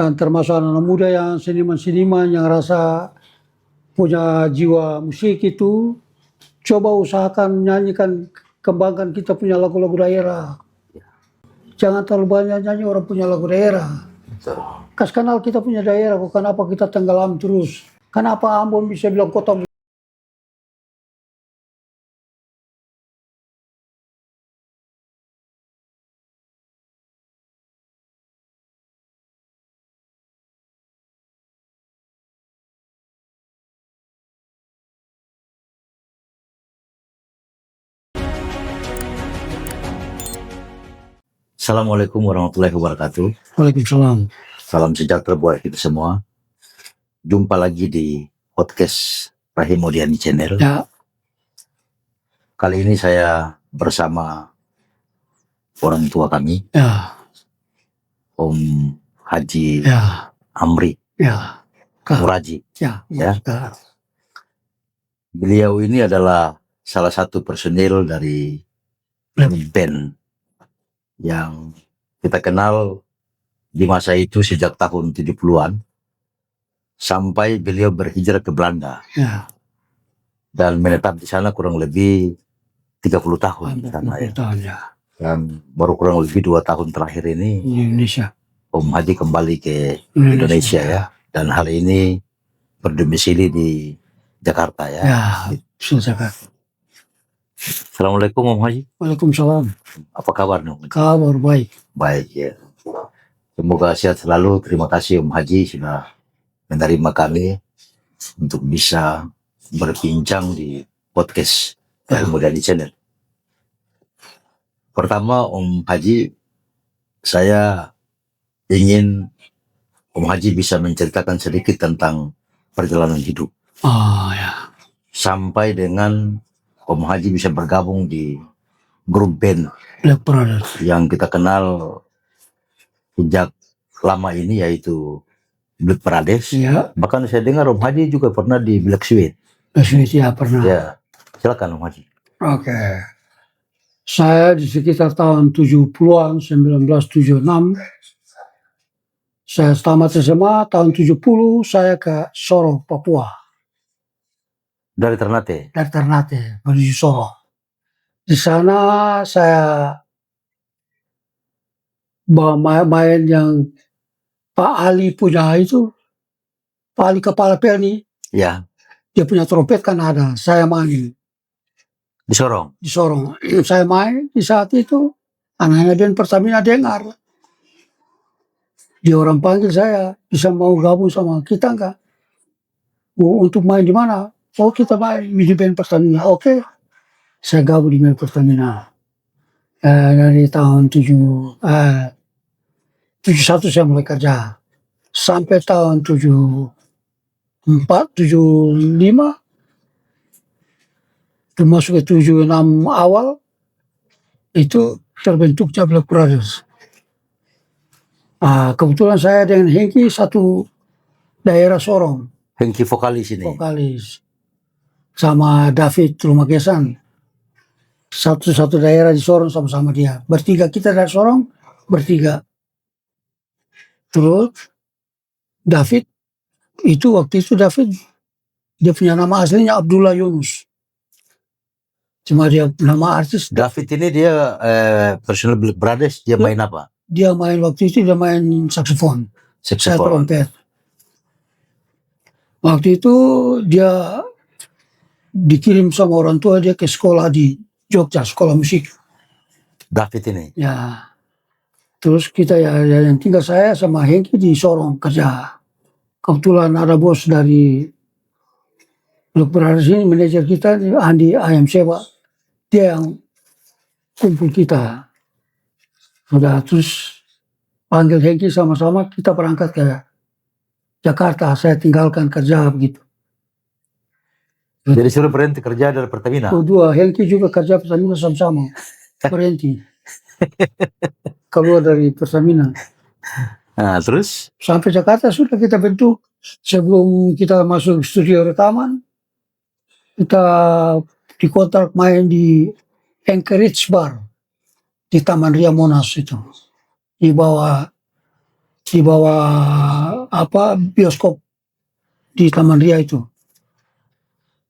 dan termasuk anak-anak muda yang seniman-seniman yang rasa punya jiwa musik itu, coba usahakan nyanyikan, kembangkan kita punya lagu-lagu daerah. Jangan terlalu banyak nyanyi orang punya lagu daerah. Kas kenal kita punya daerah, kenapa kita tenggelam terus? Kenapa Ambon bisa bilang kota. Assalamualaikum warahmatullahi wabarakatuh. Waalaikumsalam. Salam sejahtera buat kita semua. Jumpa lagi di podcast Rahim Modiani Channel. Ya, Kali ini saya bersama orang tua kami, ya, Om Haji ya, Amri ya, Muraji. ya. Beliau ini adalah salah satu personil dari band yang kita kenal di masa itu sejak tahun 70-an sampai beliau berhijrah ke Belanda. Ya. Dan menetap di sana kurang lebih 30 tahun di sana, ya. Tahun, ya. Dan baru kurang lebih 2 tahun terakhir ini Di Indonesia. Om Haji kembali ke Indonesia, ya. Dan hari ini berdomisili di Jakarta, ya. Ya, Jakarta. Assalamualaikum Om Haji. Waalaikumsalam. Apa kabar dong? Kabar baik. Baik, ya. Semoga sehat selalu. Terima kasih Om Haji sudah menerima kami untuk bisa berbincang di podcast Rahim Modiani Channel. Pertama Om Haji, saya ingin Om Haji bisa menceritakan sedikit tentang perjalanan hidup. Ya. Sampai dengan Om Haji bisa bergabung di grup band Black Brothers yang kita kenal sejak lama ini, yaitu Black Brothers. Ya. Bahkan saya dengar Om Haji juga pernah di Black Sweet. Ya, pernah. Ya, silakan Om Haji. Oke. Saya di sekitar tahun 70-an, 1976. Saya tamat SMA, tahun 70 saya ke Sorong, Papua. Dari Ternate? Dari Ternate menuju Sorong. Di sana saya main yang Pak Ali punya itu, Pak Ali kepala Pelni. Ya. Dia punya trompet kan ada, saya main. Di Sorong? Di Sorong. Saya main di saat itu, anak-anak band Pertamina dengar. Dia orang panggil saya, bisa mau gabung sama kita enggak? Untuk main di mana? Oh, kita main di band Pertamina. Oke. Saya gabung di band Pertamina. Dari tahun 71 saya mulai kerja. Sampai tahun 74, 75. Masuk ke 76 awal, itu terbentuknya Black Brothers. Kebetulan saya dengan Hengki satu daerah Sorong. Hengki vokalis ini? Vokalis. Sama David Rumakesan. Satu daerah di Sorong sama-sama dia. Bertiga kita dari Sorong, bertiga. Terus David, waktu itu David, dia punya nama aslinya Abdullah Yunus. Cuma dia nama artis. David ini dia personal Black Brothers, dia main apa? Dia main waktu itu, dia main saksofon. Saya trompet. Waktu itu dia dikirim sama orang tua dia ke sekolah di Jogja, sekolah musik. David ini? Ya. Terus kita yang tinggal saya sama Hengki di Sorong kerja. Kebetulan ada bos dari Black Brothers ini, manajer kita, Andi Ayam Sewa. Dia yang kumpul kita. Sudah, terus panggil Hengki sama-sama, kita berangkat ke Jakarta. Saya tinggalkan kerja begitu. Jadi suruh berhenti kerja dari Pertamina? Kedua, Hengki juga kerja Pertamina sama-sama. Berhenti. Keluar dari Pertamina. Nah, terus? Sampai Jakarta sudah kita bentuk. Sebelum kita masuk studio rekaman, kita dikontrak main di Anchorage Bar di Taman Ria Monas itu. Di bawah di bawah bioskop di Taman Ria itu.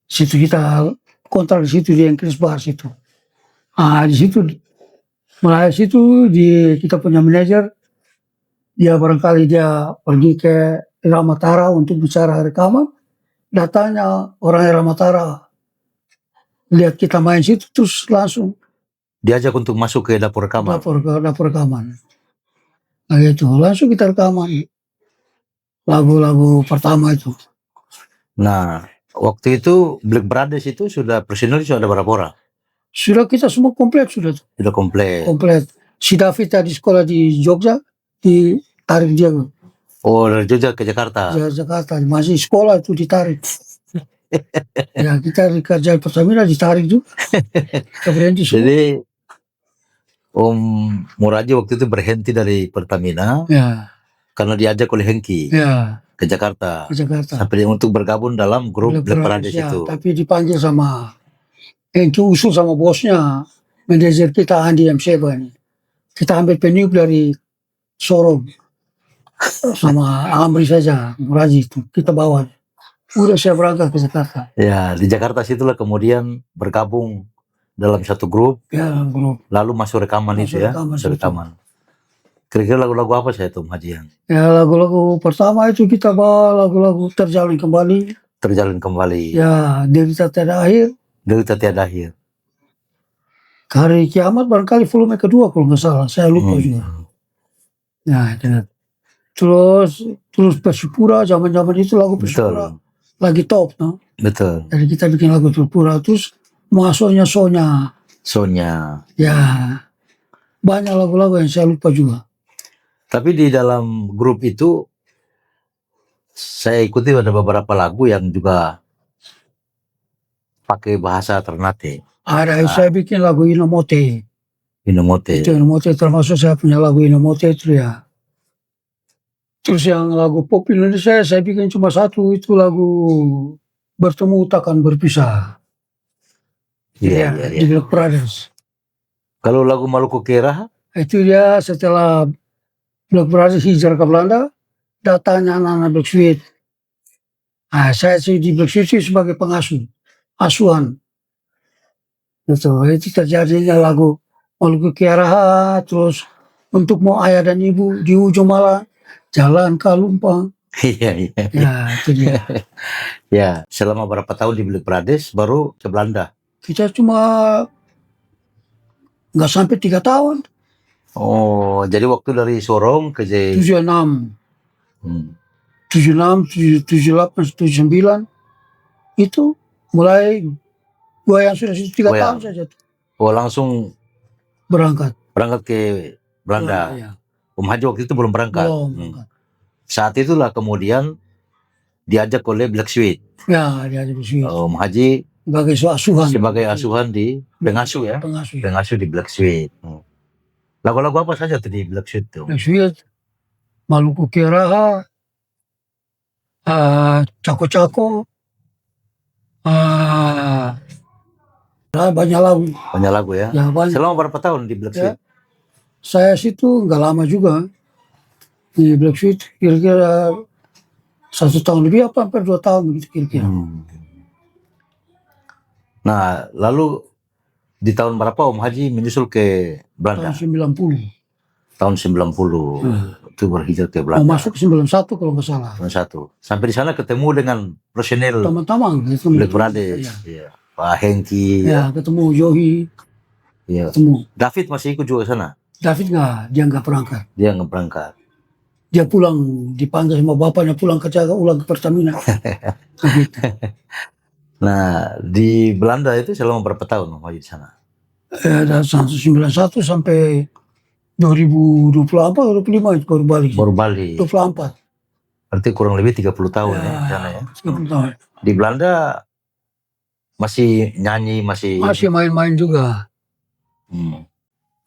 Situ kita kontrak di situ di Engkris Bar situ. Di situ mulai situ kita punya manajer, dia barangkali dia pergi ke Ramatara untuk bicara rekaman, datanya orang Ramatara lihat kita main situ terus langsung Diajak untuk masuk ke dapur rekaman. dapur rekaman. Nah gitu, langsung kita rekaman lagu-lagu pertama itu. Nah, waktu itu Black Brothers itu sudah personil sudah ada berapa orang? Sudah kita semua komplit sudah. Sudah komplit. Komplit. Si David tadi sekolah di Jogja, ditarik dia Oh, dari Jogja ke Jakarta. Jakarta, masih sekolah itu ditarik. Ya kita kerja Pertamina ditarik juga. Kita berhenti semua. Jadi Om Muraji waktu itu berhenti dari Pertamina Ya, karena diajak oleh Hengki ya ke Jakarta. ke Jakarta. Sampai untuk bergabung dalam grup Black Brothers Ya, itu. tapi dipanggil sama Hengki, usul sama bosnya, manajer kita Andi M7 ini. Kita ambil peniup dari Sorong sama Amri saja, Muraji itu kita bawa. Udah saya berangkat ke Jakarta. Ya, di Jakarta situlah kemudian bergabung dalam satu grup, Ya, grup. lalu masuk rekaman Masuk itu ya, rekaman masuk situ. rekaman. Kira-kira lagu-lagu apa saya tuh Hajian? Ya lagu-lagu pertama itu kita bawa lagu-lagu Terjalin Kembali. Terjalin Kembali. Ya, Derita Tiada Akhir. Derita Tiada Akhir. Hari Kiamat barangkali volume kedua kalau nggak salah, saya lupa juga. Nah, terus Persipura, zaman-zaman itu lagu Persipura lagi top, no? Betul. Jadi kita bikin lagu Persipura, terus masuknya Sonya. Ya, banyak lagu-lagu yang saya lupa juga. Tapi di dalam grup itu saya ikuti ada beberapa lagu yang juga pakai bahasa Ternate. Ada saya bikin lagu Inomote. Inomote. Itu Inomote termasuk saya punya lagu Inomote itu ya. Terus yang lagu pop Indonesia saya bikin cuma satu, itu lagu Bertemu Takkan Berpisah. Iya. Di Black Brothers. Kalau lagu Maluku Kera? Itu dia setelah Black Brothers hijrah ke Belanda, datangnya anak-anak Black Sweet. Nah, saya di Black Sweet sebagai asuhan. Itu terjadinya lagu Maluku Kera, terus Untukmu Ayah dan Ibu, Di Ujung Malam, Jalan Kalumpang. Iya. Ya, itu dia. Ya, selama berapa tahun di Black Brothers baru ke Belanda? Kita cuma nggak sampai 3 tahun. Oh, jadi waktu dari Sorong ke 76, 78, 79 itu mulai gua yang sudah 3 tahun saja tuh. Oh, langsung berangkat ke Belanda. Ya. Om Haji waktu itu belum berangkat. Belum. Saat itulah kemudian diajak oleh Black Sweet. Ya, diajak Black Sweet. Om Haji sebagai asuhan di pengasuh ya. Pengasuh di Black Sweet. Lagu-lagu apa saja tuh di Black Sweet tuh? Black Sweet, Maluku Kera, Cako-Cako, banyak lagu. Banyak lagu ya? Ya, banyak. Selama berapa tahun di Black Sweet? Saya situ nggak lama juga di Black Sweet, kira-kira 1 tahun lebih apa hampir 2 tahun begitu kira-kira. Nah, lalu di tahun berapa Om Haji menyusul ke Belanda? Tahun 90. Tahun 90 itu berhijrah ke Belanda. Mau masuk 91 kalau nggak salah. 91. Sampai di sana ketemu dengan personel teman-teman Black Brothers. Iya. Pak Hengki. Ya, ketemu Yohi. Iya. Ketemu. David masih ikut juga sana? David dia nggak berangkat. Dia nggak berangkat. Dia pulang, dipanggil sama bapaknya pulang kerja ulang ke Pertamina. Gitu. Nah, di Belanda itu selama berapa tahun Om Haji di sana? Dari 1991 sampai 2024 atau 25 baru balik. 24. Berarti kurang lebih 30 tahun ya di sana ya. 30 tahun. Di Belanda masih nyanyi, masih main-main juga.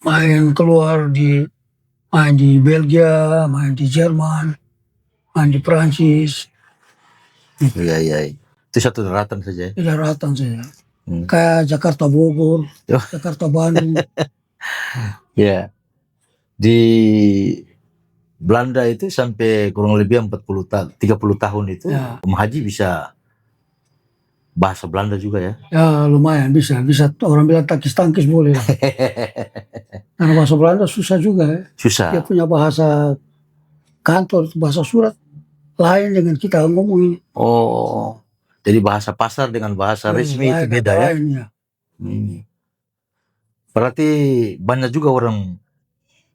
Main keluar main di Belgia, main di Jerman, main di Prancis. Iya. Itu satu daratan saja. Itu daratan saja. Kayak Jakarta Bogor, Jakarta Bandung. Ya. Di Belanda itu sampai kurang lebih 30 tahun itu Ya. Om Haji bisa bahasa Belanda juga ya. Ya lumayan bisa orang bilang takis-tangkis boleh lah. Karena bahasa Belanda susah juga ya. Dia Susah. punya bahasa kantor, bahasa surat lain dengan kita ngomong. Oh, jadi bahasa pasar dengan bahasa resmi itu beda ya. Lainnya. Berarti banyak juga orang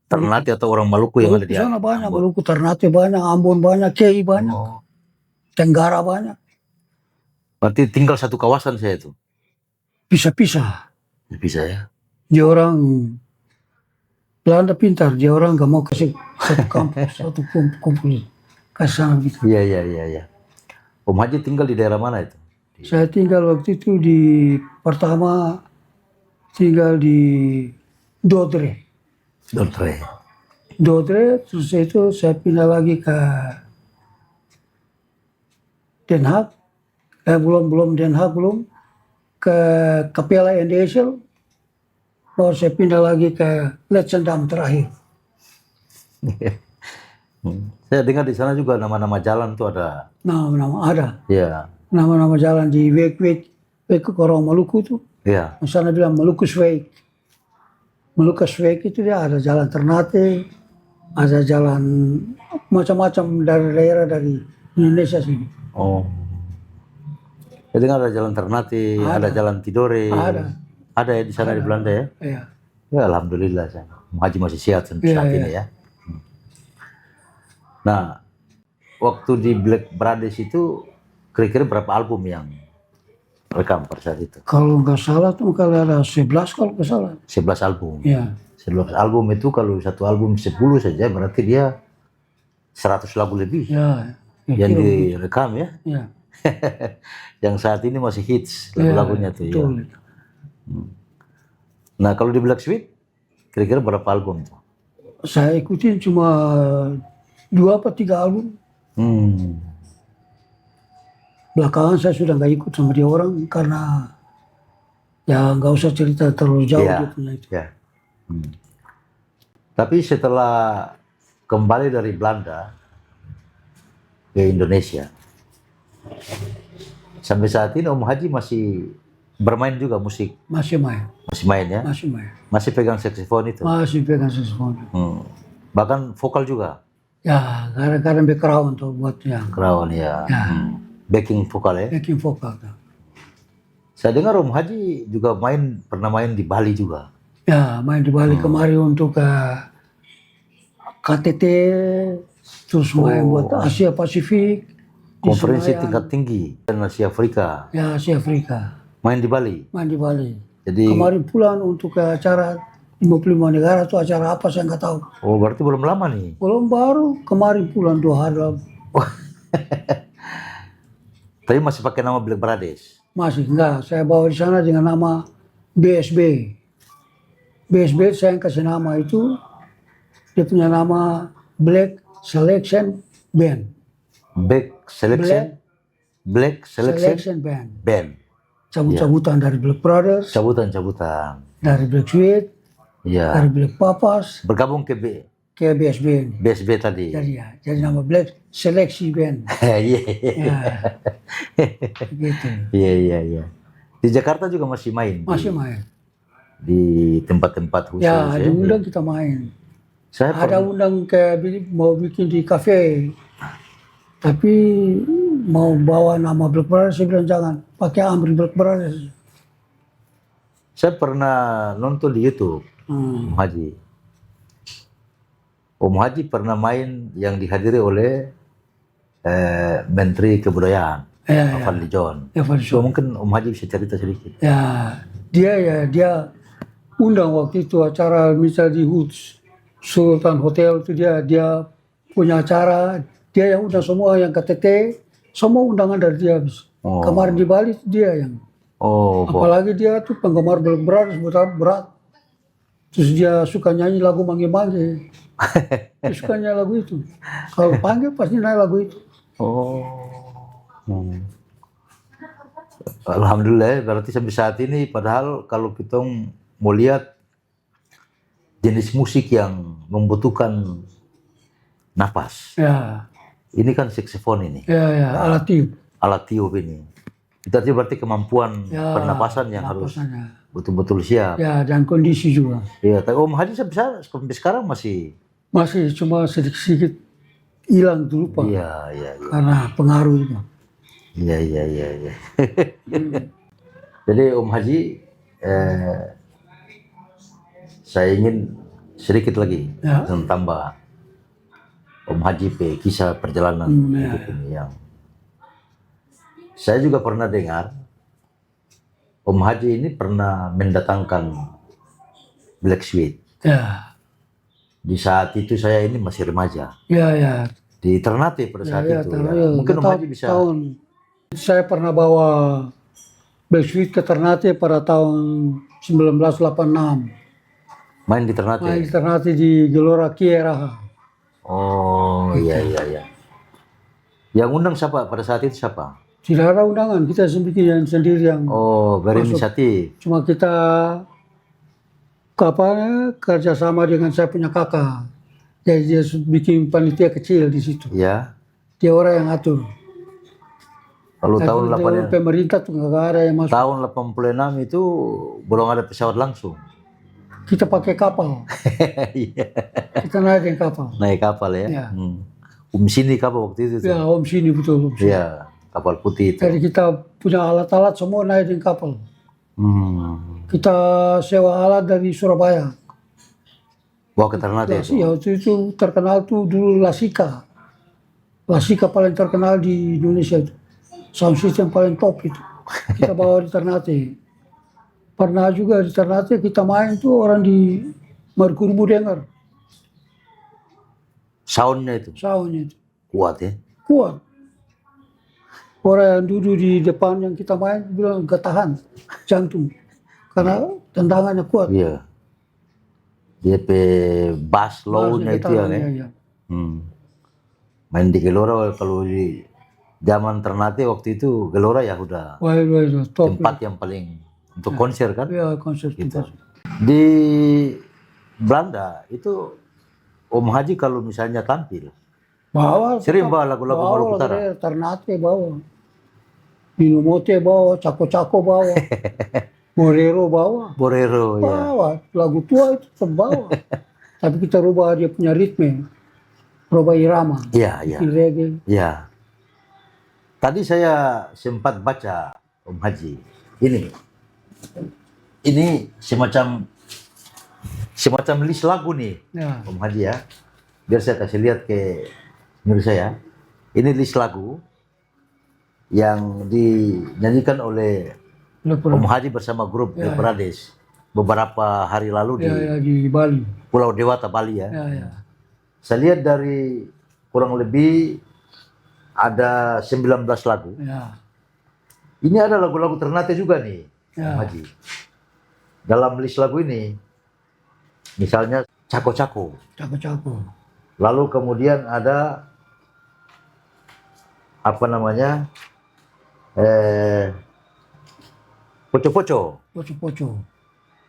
Ternate atau orang Maluku yang ada di sana banyak, Ambon. Maluku, Ternate banyak, Ambon banyak, Kei banyak, Oh, Tenggara banyak. berarti tinggal satu kawasan saya itu. Pisah-pisah. Bisa ya. Dia orang Belanda pintar, dia orang gak mau kasih satu kampus, satu kumpul. Kasih sana gitu. Iya. Om Haji tinggal di daerah mana itu? Saya tinggal waktu itu pertama tinggal di Dordrecht. Dordrecht, terus itu saya pindah lagi ke Den Haag. Belum Den Haag, belum. Ke Capella en de IJssel. Baru saya pindah lagi ke Leidschendam terakhir. Saya dengar di sana juga nama-nama jalan tuh ada. Nama-nama ada. Iya. Nama-nama jalan di Weg ke orang Maluku tuh. Iya. Di sana bilang Malukusweg. Malukusweg itu dia ada jalan Ternate, ada jalan macam-macam dari daerah dari Indonesia sini. Oh. Saya dengar ada jalan Ternate, ada jalan Tidore. Ada ya di sana di Belanda ya? Iya. Ya alhamdulillah saya. Om Haji masih sehat sampai saat ini ya. Nah, waktu di Black Brothers itu kira-kira berapa album yang rekam pada saat itu? Kalau nggak salah tuh kali ada 11 kalau nggak salah. 11 album. Iya. 11 album itu kalau satu album 10 saja berarti dia 100 lagu lebih Ya. yang direkam ya. Iya. Yang saat ini masih hits lagu-lagunya tuh ya. Nah, kalau di Black Sweet kira-kira berapa album tuh? Saya ikutin cuma 2 atau 3 album. Belakangan saya sudah nggak ikut sama dia orang karena ya nggak usah cerita terlalu jauh dia punya itu. Ya. Tapi setelah kembali dari Belanda ke Indonesia, sampai saat ini Om Haji masih bermain juga musik? Masih main. Masih main ya? Masih main. Masih pegang saksofon itu? Masih pegang saksofon. Bahkan vokal juga? Ya, kadang-kadang background tuh buat yang. Background ya. Backing vokal ya? Backing vokal. Tuh. Saya dengar Om Haji juga pernah main di Bali juga. Ya, main di Bali kemarin untuk KTT, terus main buat Asia Pasifik. Konferensi tingkat tinggi dan Asia Afrika. Ya, Asia Afrika. Main di Bali? Main di Bali. Jadi kemarin pulang untuk acara 55 negara tuh acara apa saya nggak tahu. Oh, berarti belum lama nih? Belum, baru kemarin pulang 2 hari lalu. Tapi masih pakai nama Black Brothers? Masih enggak, saya bawa di sana dengan nama BSB. BSB saya yang kasih nama itu, dia punya nama Black Selection Band. Black Selection Band. Cabut-cabutan dari Black Brothers. Cabutan. Dari Black Sweet. Ya. Dari Black Papas. Bergabung ke BSB ini. BSB tadi. Jadi nama Black Selection Band. Iya. Gitu. Iya. Di Jakarta juga masih main? Masih main. Di tempat-tempat khusus ya? Diundang kita main. Ada undang mau bikin di kafe. Tapi mau bawa nama Black Brothers, saya bilang jangan, pakai Amri Black Brothers. Saya pernah nonton di YouTube, Om Haji. Om Haji pernah main yang dihadiri oleh Menteri Kebudayaan, Fadli John. So, mungkin Om Haji bisa cerita sedikit. Ya, dia undang waktu itu acara misal di Sultan Hotel itu dia punya acara. Dia yang undang semua yang KTT, semua undangan dari dia. Kemarin di Bali dia yang. Apalagi dia tuh penggemar Black Brothers berat. Terus dia suka nyanyi lagu Mangge-Mangge. Dia suka nyanyi lagu itu. Kalau panggil pasti naik lagu itu. Alhamdulillah, berarti sampai saat ini padahal kalau kita mau lihat jenis musik yang membutuhkan napas. Ya, Ini kan saksofon ini, ya, alat tiup. alat tiup ini. Itu berarti kemampuan Ya, pernapasan yang harus napasannya. betul-betul siap. Ya, dan kondisi juga. Iya, tapi Om Haji sampai sekarang masih. Masih cuma sedikit-sedikit hilang tuh lupa. Iya, iya, iya. Karena pengaruh itu. Iya, iya, iya, iya. Jadi Om Haji, saya ingin sedikit lagi tambah Om Haji kisah perjalanan hidup ini yang saya juga pernah dengar. Om Haji ini pernah mendatangkan Black Sweet. Ya, Di saat itu saya ini masih remaja. ya, ya. Di Ternate pada saat itu. Ya. Mungkin Om Haji bisa. Saya pernah bawa Black Sweet ke Ternate pada tahun 1986. Main di Ternate. Main di Ternate di Gelora Kieraha. Oh, iya, iya, iya. Yang undang siapa pada saat itu siapa? Tidak ada undangan, kita bikin sendiri yang. Oh, berinisiatif. Cuma kita kerjasama dengan saya punya kakak. Jadi dia bikin panitia kecil di situ. Ya. Dia orang yang atur. Kalau tahun 86 pemerintah tuh nggak ada yang masuk. Tahun 86 itu belum ada pesawat langsung. Kita pakai kapal. Kita naik kapal. Naik kapal ya. Ya. Sini kapal waktu itu. Ya, Om sini betul. Iya, kapal putih itu. Jadi kita punya alat-alat semua naik di kapal. Kita sewa alat dari Surabaya. Bawa ke Ternate itu. Ya, itu terkenal tuh dulu Lasika. Lasika paling terkenal di Indonesia itu. Sound system paling top itu. Kita bawa di Ternate. Pernah juga di Ternate kita main tuh orang di Merkurbu dengar. Soundnya itu. Soundnya itu. Kuat ya. Kuat. Orang yang duduk di depan yang kita main bilang gak tahan jantung. Karena tendangannya kuat. Iya. Dia bass low-nya itu ya. Ya. Main di Gelora kalau di zaman Ternate waktu itu Gelora ya udah top. tempat yang paling untuk konser kan? Iya, konser gitu. Di Belanda itu Om Haji kalau misalnya tampil bawa sering bawa lagu-lagu Maluku Utara. Ternate bawa, Minomote bawa, Cako-Cako bawa, Borero bawa, bawa lagu tua itu terbawa. Tapi kita rubah dia punya ritme, rubah irama. Iya, iya. Reggae. Iya. Tadi saya sempat baca Om Haji ini semacam list lagu nih ya. Om Haji ya, biar saya kasih lihat ke menurut saya. Ini list lagu yang dinyanyikan oleh Om Haji bersama grup The Pradesh beberapa hari lalu di Bali, Pulau Dewata, Bali ya. Saya lihat dari kurang lebih ada 19 lagu. Ya. Ini ada lagu-lagu Ternate juga nih, Om Haji. Dalam list lagu ini, misalnya Cako-Cako. Lalu kemudian ada apa namanya, Poco-Poco.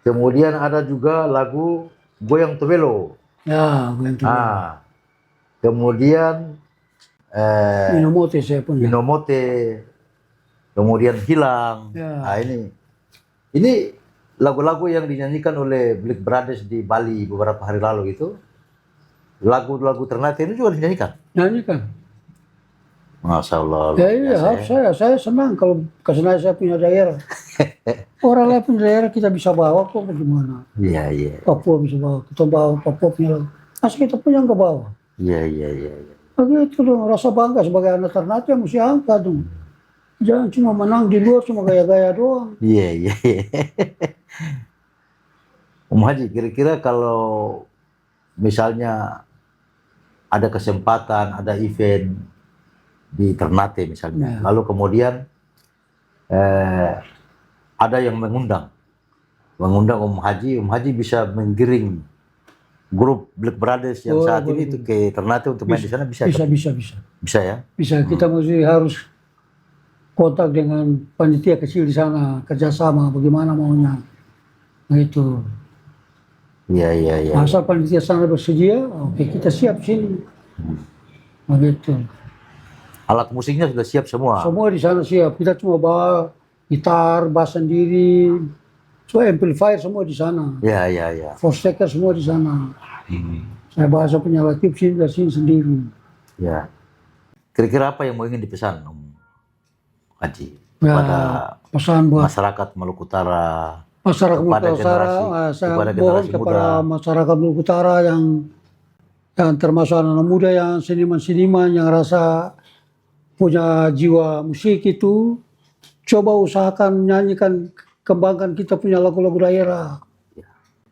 Kemudian ada juga lagu Goyang Tobelo. Ya, Goyang Tobelo. Kemudian Minomote saya punya. Kemudian Hilang. Nah, ini lagu-lagu yang dinyanyikan oleh Black Brothers di Bali beberapa hari lalu itu. Lagu-lagu Ternate ini juga dinyanyikan. Masya Allah. Saya senang kalau kesana saya punya daerah. Orang lain punya daerah kita bisa bawa kok bagaimana. Iya. Papua bisa bawa, kita bawa Papua punya lagu. Asal kita punya nggak bawa. Iya. Begitu dong, rasa bangga sebagai anak Ternate mesti angkat dong. Jangan cuma menang di luar cuma gaya-gaya doang. Iya. Om Haji, kira-kira kalau misalnya ada kesempatan, ada event di Ternate misalnya, lalu kemudian ada yang mengundang Om Haji bisa menggiring grup Black Brothers yang saat ini itu ke Ternate untuk main di sana bisa? Bisa ya? Bisa, kita mesti harus kontak dengan panitia kecil di sana, kerjasama bagaimana maunya. Gitu. Iya. Asal panitia sana bersedia, oke kita siap sini. Begitu. Alat musiknya sudah siap semua. Semua di sana siap. Kita cuma bawa gitar, bass sendiri, so amplifier semua di sana. Ya, ya, ya. Four stacker semua di sana. Hmm. Saya bahasa punya Latif sini sendiri. Ya. Kira-kira apa yang mau ingin dipesan Om Haji Ya, kepada pesan buat masyarakat Maluku Utara, masyarakat kepada Maluku Utara, saya kepada mohon generasi kepada muda? masyarakat Maluku Utara yang termasuk anak muda yang seniman-seniman yang rasa punya jiwa musik itu, coba usahakan nyanyikan, kembangkan kita punya lagu-lagu daerah.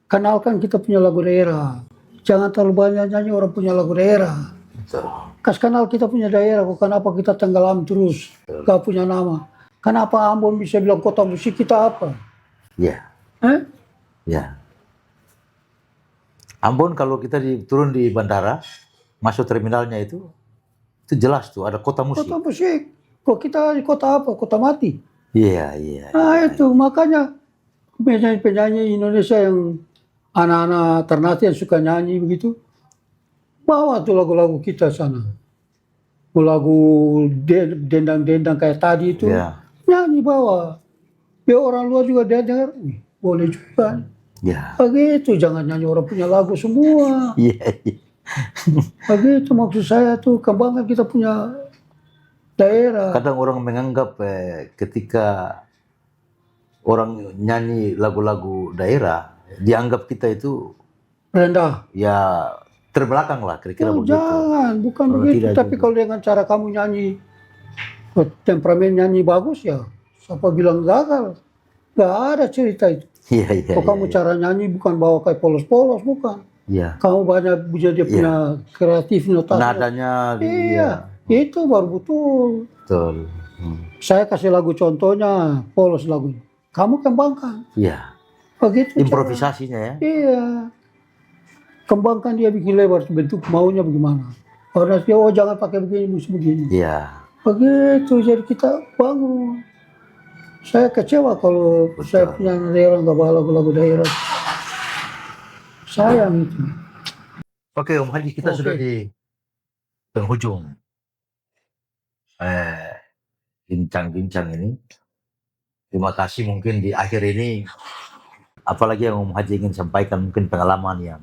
Kenalkan kita punya lagu daerah. Jangan terlalu banyak nyanyi orang punya lagu daerah. Betul. Kas kenal kita punya daerah, kenapa kita tenggelam terus, gak punya nama. Kenapa Ambon bisa bilang kota musik, kita apa? Ya, Eh? ya. Ambon kalau kita turun di bandara, masuk terminalnya itu jelas tuh ada kota musik. Kota musik. Kok kita di kota apa? Kota mati. Iya, iya. Nah itu makanya penyanyi-penyanyi Indonesia yang anak-anak Ternate yang suka nyanyi begitu, bawa tuh lagu-lagu kita sana. Lagu dendang-dendang kayak tadi itu, Ya, nyanyi bawa. Biar orang luar juga dia dengar, boleh juga. ya. Begitu, jangan nyanyi orang punya lagu semua. Iya, iya. Begitu maksud saya tuh, kembangkan kita punya daerah. Kadang orang menganggap ketika orang nyanyi lagu-lagu daerah, dianggap kita itu Rendah. ya terbelakang lah, kira-kira Oh, begitu. jangan, bukan Kalau begitu. tidak Tapi juga. kalau dengan cara kamu nyanyi, temperamen nyanyi bagus ya, siapa bilang gagal? Gak ada cerita itu. Iya, iya. Kalau kamu cara nyanyi bukan bawa kayak polos-polos, bukan. Iya. Kamu banyak bisa dia punya kreatif notasi. Nadanya, Iya, itu baru betul. betul. Saya kasih lagu contohnya, polos lagunya. Kamu kembangkan. Iya. Begitu. Improvisasinya ya. Iya. Kembangkan dia bikin lebar, bentuk maunya bagaimana. Karena dia, oh jangan pakai begini, mesti begini. Iya. Begitu, jadi kita bangun. Saya kecewa kalau saya punya daerah nggak bawa lagu-lagu daerah. Sayang itu. Oke, Om Haji, kita Oke. sudah di penghujung bincang-bincang ini. Terima kasih, mungkin di akhir ini apalagi yang Om Haji ingin sampaikan, mungkin pengalaman yang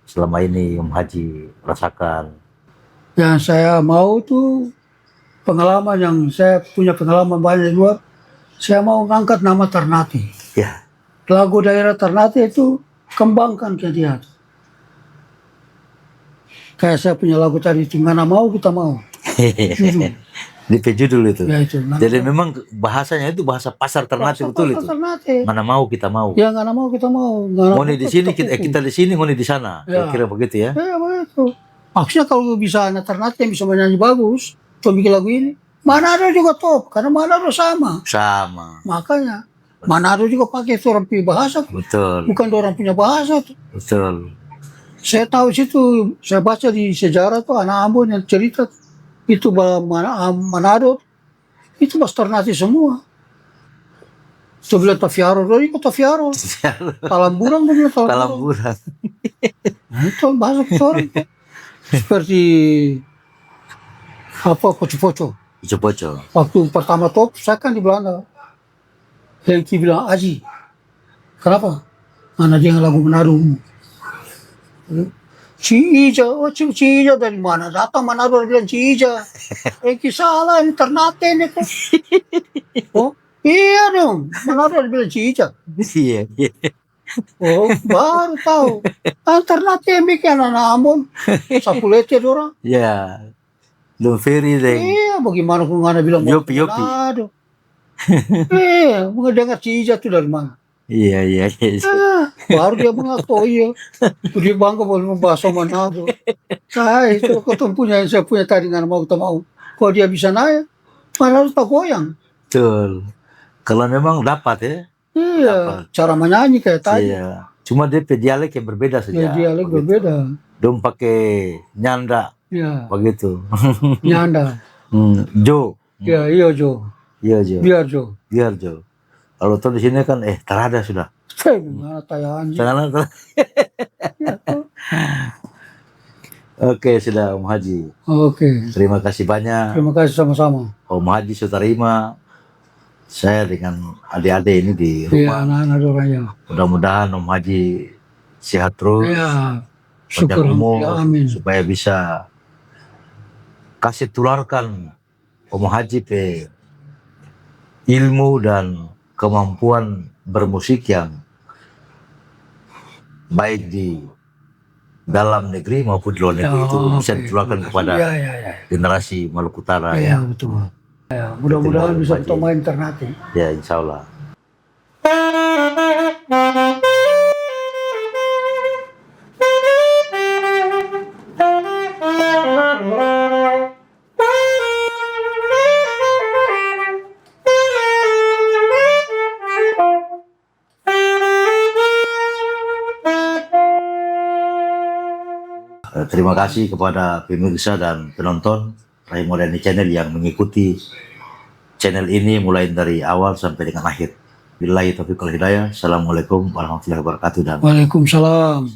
selama ini Om Haji rasakan. Yang saya mau tuh pengalaman yang saya punya pengalaman banyak di luar. Saya mau ngangkat nama Ternate. Ya. Lagu daerah Ternate itu kembangkan ke dia. Kayak saya punya lagu tadi itu, mana mau kita mau. Judul. Di judul itu. Ya itu. Jadi memang bahasanya itu bahasa pasar Ternate betul itu. Ternate. Mana mau kita mau. Ya nggak mau kita mau. Ngoni di sini, kita di sini, ngoni di sana. Ya. Kira-kira begitu ya. Ya begitu. Maksudnya kalau bisa anak Ternate yang bisa menyanyi bagus, untuk bikin lagu ini, Manado juga top, karena Manado sama. Sama. Makanya, Manado juga pakai orang punya bahasa, Betul. bukan orang punya bahasa. Betul. Saya tahu situ, saya baca di sejarah tuh anak Ambon yang cerita, itu Manado, itu bahasa Ternate semua. Itu bilang Tafiaro, itu Tafiaro. Talamburang, dia bilang Talamburang. Nah, itu bahasa orang. Seperti apa, poco-poco. Poco-poco. Waktu pertama top, saya kan di Belanda. Hengki bilang, Aji, kenapa? Mana dia lagu Manado. Cija, oh Cija dari mana? Datang Manado bilang Cija. Hengki salah, ini Ternate nih kok. Oh, iya dong, Manado bilang Cija. Iya, iya. Oh, baru tahu. Ternate yang bikin anak Ambon. Sapulete orang. Ya. Don Ferry deh. Iya, bagaimana kung ana bilang Yopi. Manado. Iya, mendengar Cija itu dari mana? Iya. Baru dia mengaku, oh iya. Dia bangga boleh membahas Manado. Saya itu saya punya tadi nggak mau kita mau. Kalau dia bisa naik, Manado tak goyang. Betul. Kalau memang dapat ya. Iya, Dapat. cara menyanyi kayak tadi. Iya. Cuma dia dialek yang berbeda saja. Ya, dialek berbeda. Dong pakai nyanda. Iya. Begitu. Nyanda. Jo. Ya, iya Jo. Iya Jo. Biar Jo. Biar Jo. Kalau tuh di sini kan terada sudah. Gimana tayang anjing. Jangan. Oke, sudah Om Haji. Oke, Terima kasih banyak. terima kasih sama-sama. Om Haji sudah terima saya dengan adik-adik ini di Iya, rumah. anak-anak doraya. Mudah-mudahan Om Haji sehat terus, Iya, panjang syukur. umur, Ya, amin. supaya bisa kasih tularkan Om Haji pe ilmu dan kemampuan bermusik yang baik di dalam negeri maupun di luar negeri Ya, itu bisa oke. ditularkan kepada Iya, iya, iya. generasi Maluku Utara Iya, ya. betul. Ya, mudah-mudahan bisa Maju. bertemu internet. Ya, insya Allah. Terima kasih kepada pemirsa dan penonton Rai Mordani Channel yang mengikuti channel ini mulai dari awal sampai dengan akhir. Billahi taufiq wal hidayah. Assalamualaikum warahmatullahi wabarakatuh dan Waalaikumsalam.